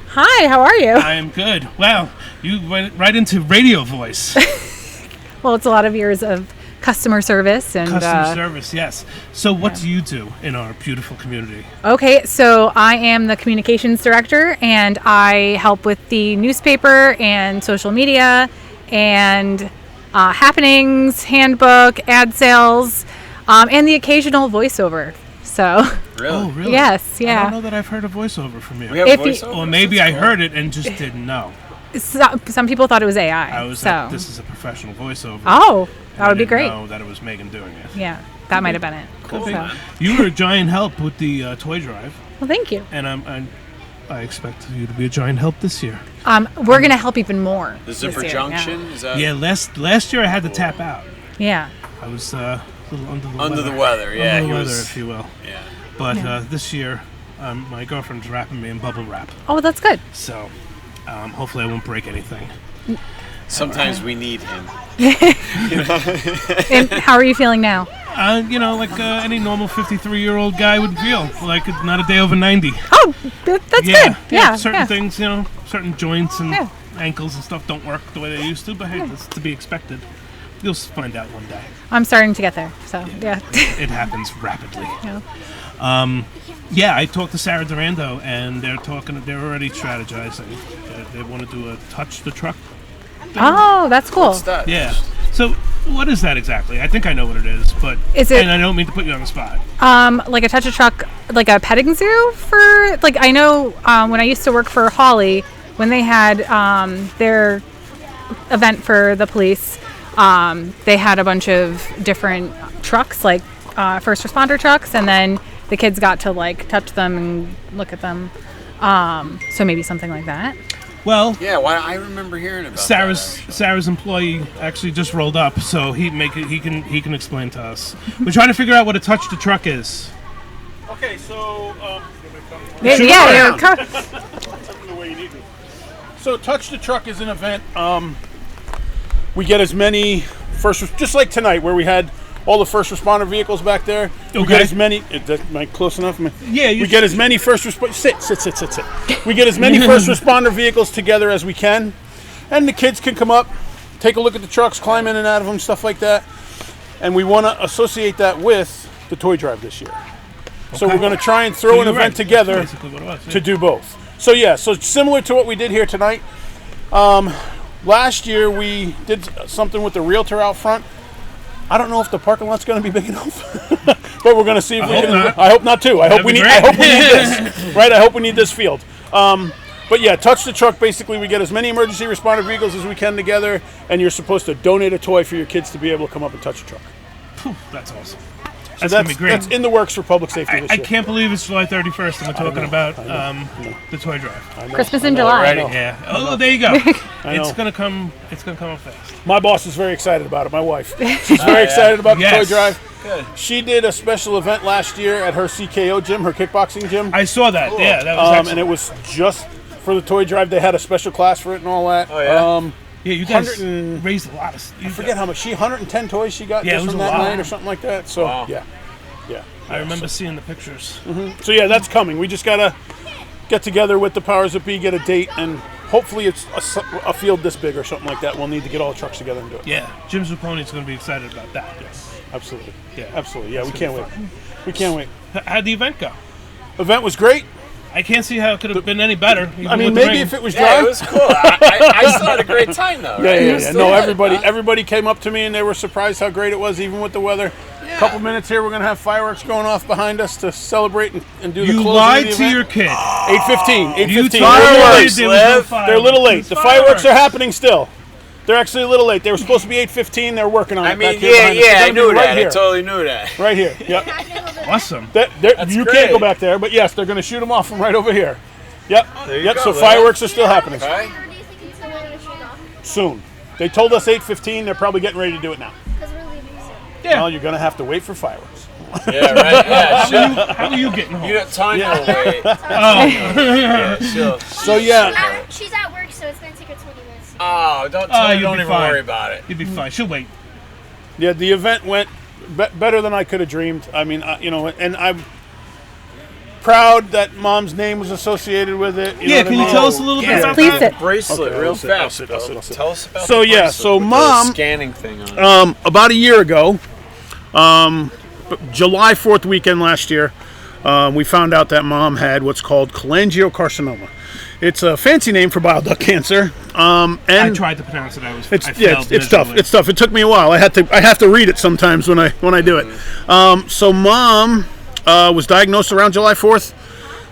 Hi, how are you? I am good. Wow, you went right into radio voice. Well, it's a lot of years of customer service and Customer service, yes. So what do you do in our beautiful community? Okay, so I am the communications director, and I help with the newspaper and social media and happenings, handbook, ad sales, and the occasional voiceover. So, Really? Oh, really? yes, I yeah. don't know that I've heard a voiceover from you. We have If you- voiceover? Or maybe That's I cool. heard it and just didn't know. Some people thought it was AI. I was so. like, this is a professional voiceover. Oh, And that would be I didn't great. know that it was Megan doing it. Yeah, that might have been it. Cool, So- man. You were a giant help with the toy drive, Well, thank you. and I expect you to be a giant help this year. We're gonna help even more. The this zipper year, junction? Is that Yeah, last year I had to tap out. Yeah. I was a little under the under weather. the weather? Yeah, Under he the weather, was. if you will. Yeah. But Yeah. this year, my girlfriend's wrapping me in bubble wrap, Oh, that's good. so hopefully I won't break anything. Sometimes we need him. And how are you feeling now? Like any normal 53-year-old guy would feel, like it's not a day over 90. Oh, that's good. Yeah. Certain yeah. things, certain joints and Yeah. ankles and stuff don't work the way they used to, but hey, that's to be expected. You'll find out one day. I'm starting to get there. So yeah. It happens rapidly. Yeah. Yeah, I talked to Sarah Durando, and they're already strategizing. They want to do a touch the truck. Oh, that's cool. What's that? Yeah. So what is that exactly? I think I know what it is, but Is it- And I don't mean to put you on the spot. Like a touch a truck, like a petting zoo for like I know when I used to work for Hawley, when they had their event for the police, they had a bunch of different trucks, like first responder trucks, and then the kids got to like touch them and look at them. So maybe something like that. Well, Yeah, why I remember hearing about Sarah's employee actually just rolled up, so he can explain to us. We're trying to figure out what a touch the truck is. Okay, so Yeah. the way you need it. So Touch the Truck is an event. We get as many just like tonight, where we had all the first responder vehicles back there. We Okay. get as many. Am I close enough? Yeah, you We get as many first responder. Sit. We get as many first responder vehicles together as we can, and the kids can come up, take a look at the trucks, climb in and out of them, stuff like that. And we want to associate that with the toy drive this year. So Okay. we're going to try and throw an You're event right. together That's basically what it was, yeah. to do both. So so similar to what we did here tonight. Last year we did something with the realtor out front. I don't know if the parking lot's going to be big enough, but we're going to see if we hope can. not. I hope not too. I hope That'd we be need. I great. hope we need this. Right. I hope we need this field. But yeah, touch the truck. Basically, we get as many emergency responder vehicles as we can together, and you're supposed to donate a toy for your kids to be able to come up and touch the truck. Phew, that's awesome. So That's gonna be great. That's in the works for public safety this I year. can't believe it's July 31st and we're talking know, about I know. the toy drive. I know, Christmas I in know. July. Already. Yeah. Oh, there you go. I know. It's gonna come up fast. My boss is very excited about it. My wife. She's very excited about the toy Yes. drive. Good. She did a special event last year at her CKO gym, her kickboxing gym. I saw that. Yeah, that was excellent. And it was just for the toy drive. They had a special class for it and all that. Oh, yeah? Yeah, you guys 100 and- raised a lot of. I forget how much. 110 toys she got Yeah, it just was from a that lot. night or something like that. So Wow. yeah. I remember seeing the pictures. So yeah, that's coming. We just gotta get together with the powers that be, get a date, and hopefully it's a field this big or something like that. We'll need to get all the trucks together and do it. Yeah, Jim Zupponi's going to be excited about that. Yes. Absolutely. Yeah. Absolutely. Yeah, we It's can't gonna wait. be We can't wait. How'd the event go? Event was great. I can't see how it could have been any better. even I mean, with the maybe rain. if it was Yeah, dry. it was cool. I still had a great time though. Right? Yeah. Still No, had it, huh? everybody came up to me and they were surprised how great it was, even with the weather. Yeah. A couple minutes here, we're gonna have fireworks going off behind us to celebrate and do the You closing lied of the to event. your kid. 8:15. You 8:15. told They're a little her late. there was no Liv. fireworks. They're a little late. There's The fireworks are fireworks. happening still. They're actually a little late. They were supposed to be 8:15. They're working on it. I mean, back here behind us. yeah, They're I gonna be knew right that. Here. I totally knew that. Right here. Yep. Awesome. You great. can't go back there, but yes, they're going to shoot them off from right over here. Yep. There you Yep. go, So Liv. fireworks are still happening Okay. Where do you think it's going to shoot off? soon. They told us 8:15. They're probably getting ready to do it now. Because we're leaving soon. Yeah. Well, you're going to have to wait for fireworks. Yeah, right. Yeah, sure. How are you getting home? You got time to wait. Oh, Yeah, sure. So yeah, She's at work, so it's going to take her 20 minutes. Oh, don't you'll don't be even fine. worry about it. you'll be fine. She'll wait. yeah. The event went better than I could have dreamed. I mean, and proud that Mom's name was associated with it. You know what I can you mean? tell us a little bit about Please that? sit. Bracelet, Okay, real I'll sit, fast. I'll sit. Tell us about So, the yeah, bracelet so with Mom- the scanning thing on it. About a year ago, July 4th weekend last year, we found out that Mom had what's called cholangiocarcinoma. It's a fancy name for bile duct cancer. And I tried to pronounce it. I it's failed it's tough. miserably. It's tough. It took me a while. I have to read it sometimes when I do it. So Mom was diagnosed around July 4th.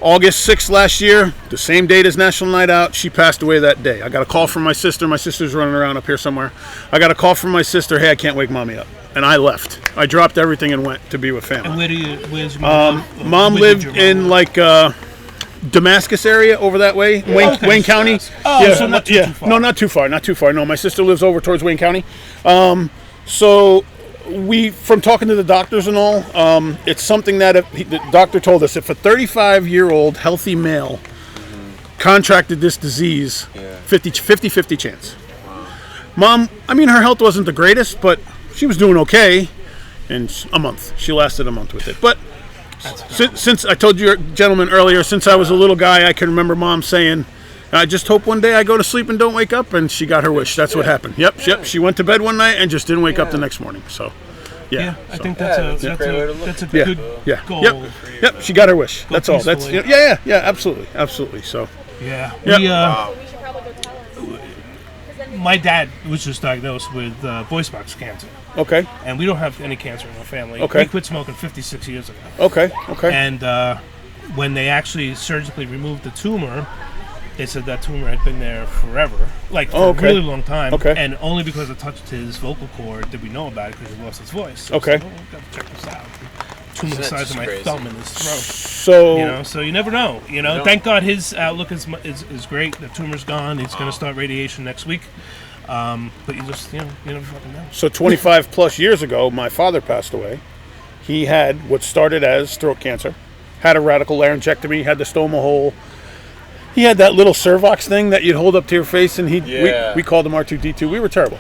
August 6th last year, the same date as National Night Out, she passed away that day. I got a call from my sister. My sister's running around up here somewhere. I got a call from my sister, hey, I can't wake Mommy up. And I left. I dropped everything and went to be with family. And where's your mom? Mom Where lived did your mom in live? Damascus area over that way, Wayne County. Oh, so not too far. No, not too far. No, my sister lives over towards Wayne County. So we, from talking to the doctors and all, it's something that the doctor told us, if a 35-year-old healthy male contracted this disease, 50-50 chance. Mom, I mean, her health wasn't the greatest, but she was doing okay. In a month. She lasted a month with it. But since I told you, gentlemen, earlier, since I was a little guy, I can remember Mom saying, I just hope one day I go to sleep and don't wake up, and she got her wish. That's what happened. Yep. She went to bed one night and just didn't wake up the next morning. So, Yeah, I so. think that's a great way to look a Yeah, good yeah, goal. Yep. She got her wish. That's all. That's peacefully. yeah. Absolutely. So, Yeah. Yep. We should probably go tell us. My dad was just diagnosed with voice box cancer, okay, and we don't have any cancer in our family. Okay. We quit smoking 56 years ago. okay. And when they actually surgically removed the tumor, they said that tumor had been there forever, like for a really long time. Okay. And only because it touched his vocal cord did we know about it, because he lost his voice. So Okay. I said, well, we've got to check this out. Tumor the That's size of my crazy. thumb in his throat. So, So you never know. Thank God his outlook is great. The tumor's gone. He's going to start radiation next week. But you just, you never fucking know. So 25 plus years ago, my father passed away. He had what started as throat cancer, had a radical laryngectomy, had the stoma hole. He had that little Cervox thing that you'd hold up to your face, and we called him R2D2. We were terrible.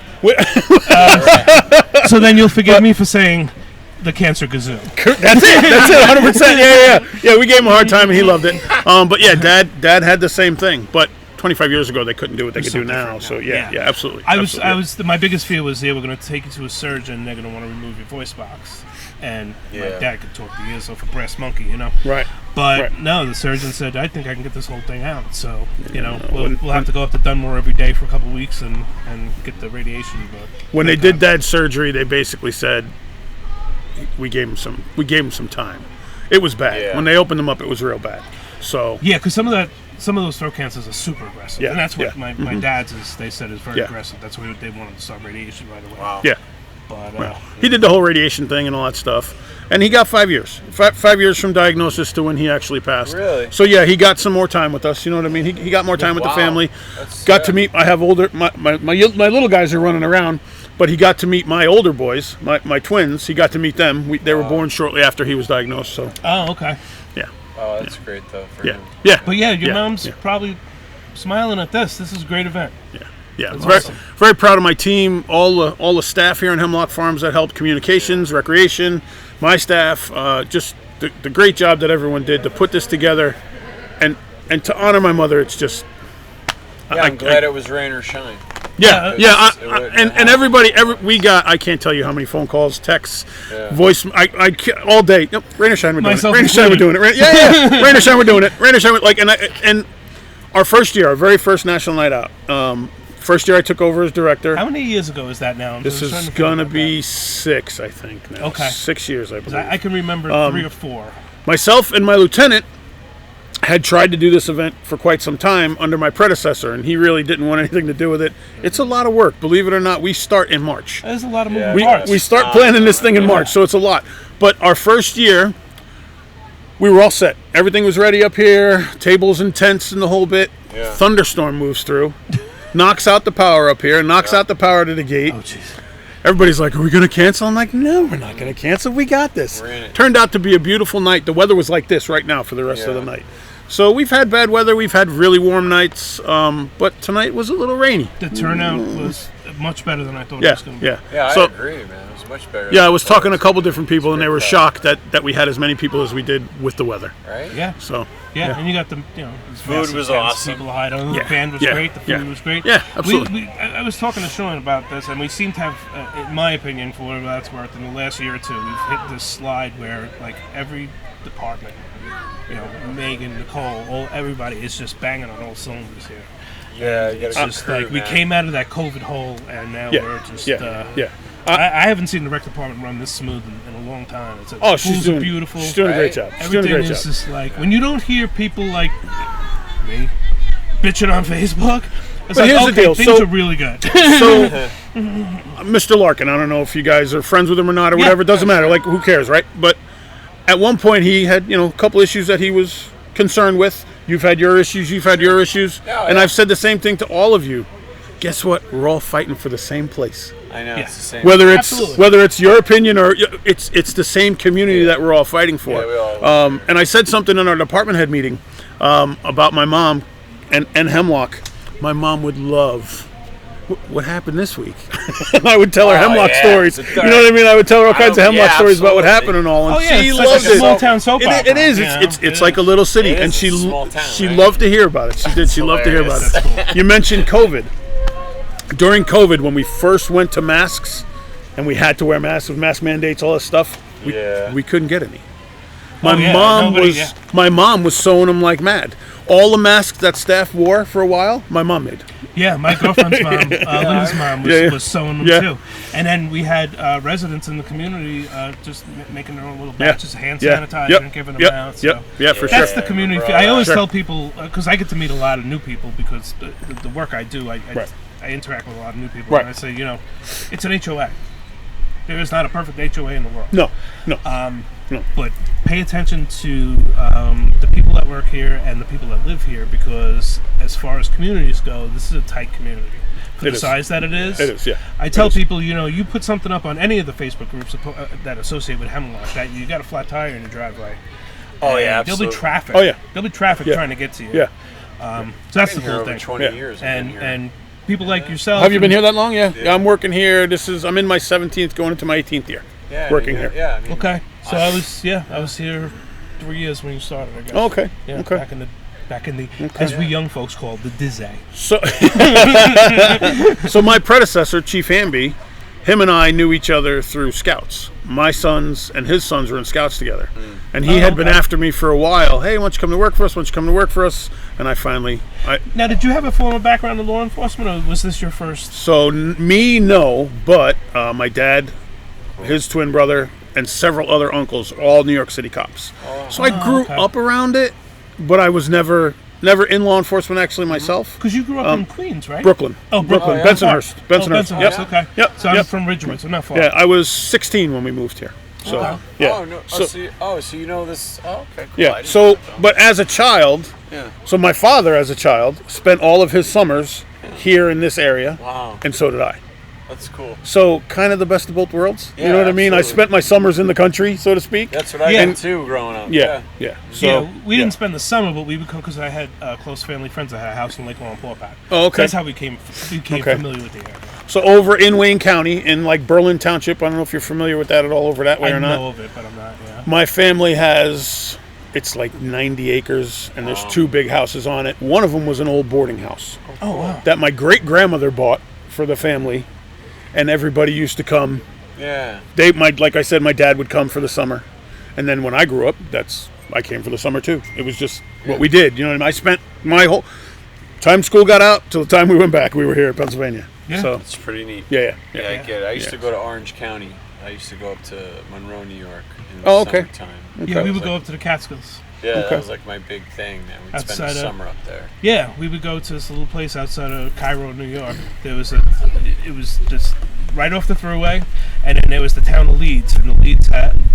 So then you'll forgive me for saying the cancer gazoo. That's it, 100%. Yeah. We gave him a hard time, and he loved it. But yeah, Dad had the same thing, but 25 years ago they couldn't do what they could do now. So yeah, absolutely. I was my biggest fear was they were going to take you to a surgeon. They're going to want to remove your voice box, and my dad could talk the ears off a brass monkey, Right. But no, the surgeon said, I think I can get this whole thing out. So we'll have to go up to Dunmore every day for a couple of weeks and get the radiation. But When they did Dad's surgery, they basically said we gave him some time. It was bad. Yeah. When they opened him up, it was real bad. So yeah, because some of those throat cancers are super aggressive, Yeah, and that's what yeah. my dad's they said is very Yeah. aggressive. That's why they wanted to start radiation right away. Wow. yeah. But He did the whole radiation thing and all that stuff, and he got 5 years. 5 years from diagnosis to when he actually passed. Really? So yeah, he got some more time with us. You know what I mean? He got more time with the Wow. family. That's Got sad. to meet. I have older. My little guys are running around, but he got to meet my older boys, my twins. He got to meet them. They were born shortly after he was diagnosed. So oh, okay. yeah, Oh, that's great though. For yeah, him. yeah. But yeah, your Yeah, mom's yeah. probably smiling at this. This is a great event. Yeah, That's very, awesome. very proud of my team, all the staff here in Hemlock Farms that helped communications, recreation, my staff, just the great job that everyone did to put this together, and to honor my mother. It's just, I'm glad it was rain or shine. yeah. It wouldn't And happen. everybody, we got, I can't tell you how many phone calls, texts, Yeah. voice, all day. Nope, rain or shine, we're doing Myself it. Rain or shine, we're doing included. it. Yeah. Rain or shine, we're doing it. Rain or shine, and our first year, our very first National Night Out. First year I took over as director. How many years ago is that now? This is gonna be 6, I think. Now. Okay. 6 years, I believe. I can remember 3 or 4. Myself and my lieutenant had tried to do this event for quite some time under my predecessor, and he really didn't want anything to do with it. It's a lot of work, believe it or not. We start in March. There's a lot of moving We, parts. we start planning this thing in March, so it's a lot. But our first year, we were all set. Everything was ready up here, tables and tents and the whole bit. Yeah. Thunderstorm moves through, knocks out the power up here, knocks out the power to the gate. Oh, jeez. Everybody's like, are we going to cancel? I'm like, no, we're not going to cancel. We got this. We're in it. Turned out to be a beautiful night. The weather was like this right now for the rest of the Yeah. night. So we've had bad weather. We've had really warm nights. But tonight was a little rainy. The turnout was much better than I thought it was going to be. Yeah, I So, agree, man. It was much better. yeah, I than was thought. talking to a couple different people, and they were Great shocked that we had as many people as we did with the weather. Right? Yeah. So, Yeah, and you got the Food was awesome. People hide on. Yeah, The band was yeah, great. The food yeah. was great. Yeah, absolutely. I was talking to Sean about this, and we seem to have, in my opinion, for whatever that's worth, in the last year or two, we've hit this slide where like every department, Megan, Nicole, everybody is just banging on all cylinders here. Yeah, you It's got a just crew, like we man. came out of that COVID hole, and now Yeah, we're just. yeah. I haven't seen the rec department run this smooth in a long time. It's Oh, schools she's doing are beautiful. She's doing a great Right? job. She's doing a Everything great is job. just like when you don't hear people like me bitching on Facebook. It's But like, here's the okay, deal, things so- are really good. So, Mr. Larkin, I don't know if you guys are friends with him or not or whatever. It doesn't matter. Like, who cares, right? But at one point, he had a couple issues that he was concerned with. You've had your issues. You've had your issues. Yeah, and yeah. I've said the same thing to all of you. Guess what? We're all fighting for the same place. I know, Yeah. it's the same. Absolutely. Whether it's your opinion or it's the same community that we're all fighting for. Yeah, we all- And I said something in our department head meeting about my mom and Hemlock. My mom would love what happened this week. And I would tell her Hemlock yeah. stories. It's You know what I mean? I would tell her all kinds of Hemlock yeah, stories about what absolutely. happened and all. And Oh yeah, she it's loved like a it. small town soap opera. It is. you know? It's like a little city, It and is she a small town, she right? loved to hear about it. She did. She loved to hear about hilarious. it. You mentioned COVID. During COVID, when we first went to masks, and we had to wear masks with mask mandates, all this stuff, we couldn't get any. My mom was sewing them like mad. All the masks that staff wore for a while, my mom made. Yeah, my girlfriend's mom, Linda's mom, was sewing them Yeah. too. And then we had residents in the community just making their own little batches of hand sanitizer and giving them out. So. Yeah, for That's sure. the community feel. I always tell people, because I get to meet a lot of new people because the work I do, I interact with a lot of new people. Right. And I say, it's an HOA. There is not a perfect HOA in the world. No. But pay attention to the people that work here and the people that live here, because as far as communities go, this is a tight community. For the size that it is. It is, yeah. I tell people, you put something up on any of the Facebook groups that associate with Hemlock that you got a flat tire in your driveway. Oh, yeah, There'll absolutely. be traffic. Oh, yeah. There'll be traffic Yeah. trying to get to you. Yeah. So that's the Been here cool over thing. 20 Yeah. years. I've been here. And people like yourself. Have you been here that long? Yeah. Yeah. I'm working here. I'm in my 17th, going into my 18th year. Yeah, working here. Yeah, I mean, Okay. So I was here 3 years when you started, I guess. Oh, okay. Yeah, Okay. back in the as we young folks call it, the Dizzy. So, so my predecessor, Chief Hamby, him and I knew each other through Scouts. My sons and his sons were in Scouts together. And he had been after me for a while. Hey, why don't you come to work for us? Why don't you come to work for us? And I finally... Now, did you have a former background in law enforcement, or was this your first? So, me, no. But my dad, his twin brother, and several other uncles, all New York City cops. So I grew up around it, but I was never in law enforcement actually myself. Because you grew up in Queens, right? Brooklyn. Oh, Brooklyn. yeah. Bensonhurst. Bensonhurst. Yep. Okay. Yep. So I'm Yep. from Ridgewood, so not far. Yeah, I was 16 when we moved here. So, yeah. Oh, no. So, So you know this. Oh, okay, cool. I yeah. didn't So, know that. but as a child, Yeah. so my father as a child spent all of his summers here in this area, Wow. and so did I. That's cool. So, kind of the best of both worlds. You Yeah, know what I mean? I absolutely. spent my summers in the country, so to speak. That's what I Yeah. did too growing up. Yeah. So, yeah, we didn't spend the summer, but we would come because I had close family friends that had a house in Lake Lawn Portpac. Oh, okay. So that's how we became Okay. familiar with the area. So over in Wayne County, in like Berlin Township, I don't know if you're familiar with that at all over that way I or not. know of it, but I'm not. Yeah. My family has, it's like 90 acres, and there's two big houses on it. One of them was an old boarding house Oh wow. that my great grandmother bought for the family, and everybody used to come. Yeah. Like I said, my dad would come for the summer, and then when I grew up, I came for the summer too. It was just what we did. You know what I mean? I spent my whole time school got out till the time we went back. We were here in Pennsylvania. Yeah. So It's pretty neat. yeah. Yeah, I get it. I used Yeah. to go to Orange County. I used to go up to Monroe, New York in the Oh, okay. summertime. Yeah, we It was would go like- up to the Catskills. Yeah, Okay. that was like my big thing, man. We'd spend Outside the of- summer up there. Yeah, we would go to this little place outside of Cairo, New York. It was just right off the thruway, and then there was the town of Leeds, and the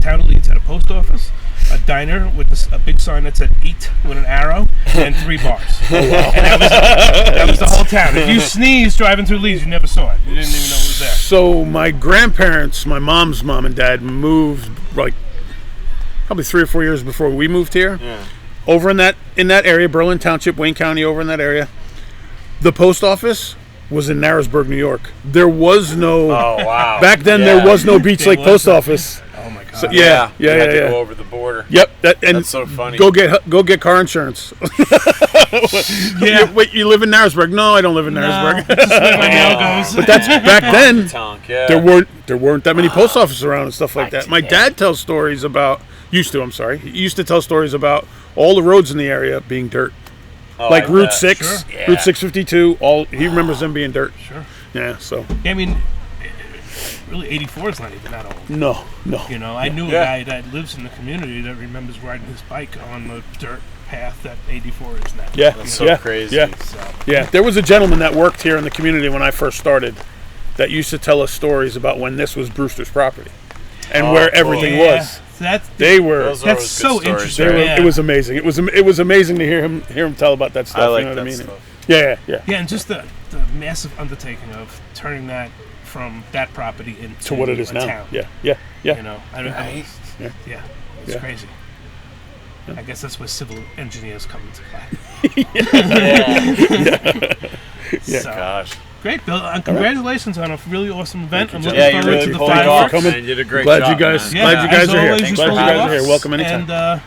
town of Leeds had a post office, a diner with a big sign that said "Eat" with an arrow, and 3 bars. And that was the whole town. If you sneezed driving through Leeds, you never saw it. You didn't even know it was there. So my grandparents, my mom's mom and dad, moved like probably 3 or 4 years before we moved here. Yeah. Over in that area, Berlin Township, Wayne County, over in that area. The post office was in Narrowsburg, New York. There was no. Oh wow! Back then, Yeah. there was no Beach Lake There Post was no- Office. Oh my god. So, You had to yeah. go over the border. Yep. And That's so funny. Go get car insurance. Yeah. Wait, you live in Narrowsburg? No, I don't live in Narrowsburg. That's where my mail goes. But that's back then. Tonk, yeah. There weren't that many post offices around and stuff like that. My dad tells stories about he used to tell stories about all the roads in the area being dirt. Oh, Like I Route bet. 6, Sure. Route 652, he remembers them being dirt. Sure. Yeah, so Yeah, I mean, really, 84 is not even that old. no. You know, I knew a Yeah. guy that lives in the community that remembers riding his bike on the dirt path that 84 is now. Yeah. That's so yeah, crazy. Yeah. So, Yeah, there was a gentleman that worked here in the community when I first started that used to tell us stories about when this was Brewster's property and where cool. everything yeah, was. That's They were Those are That's always so good stories, interesting. right? Yeah. it was amazing. It was amazing to hear him tell about that stuff. I like you know that what I mean? stuff. Yeah. yeah, and just the massive undertaking of turning that from that property into To what it is a now. town. Yeah. You know, Right. yeah, it's Yeah. crazy. I guess that's where civil engineers come into play. Yeah. So, Gosh. great, Bill. Congratulations on a really awesome event. I'm looking Yeah, you forward really to the pulled it off, fireworks. Coming. man. You did a great Glad job, you guys. man. Glad you guys as are here. always, you Glad you pulled guys it are here. off. Welcome anytime. And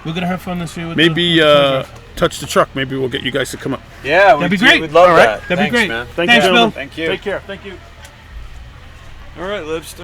we're gonna have fun this year with Maybe the touch the truck. Maybe we'll get you guys to come up. Yeah, That'd be great. We'd love All right. that. That'd be Thanks, great. man. Thanks, Bill. Thank you. Take care. Thank you. All right, Lips.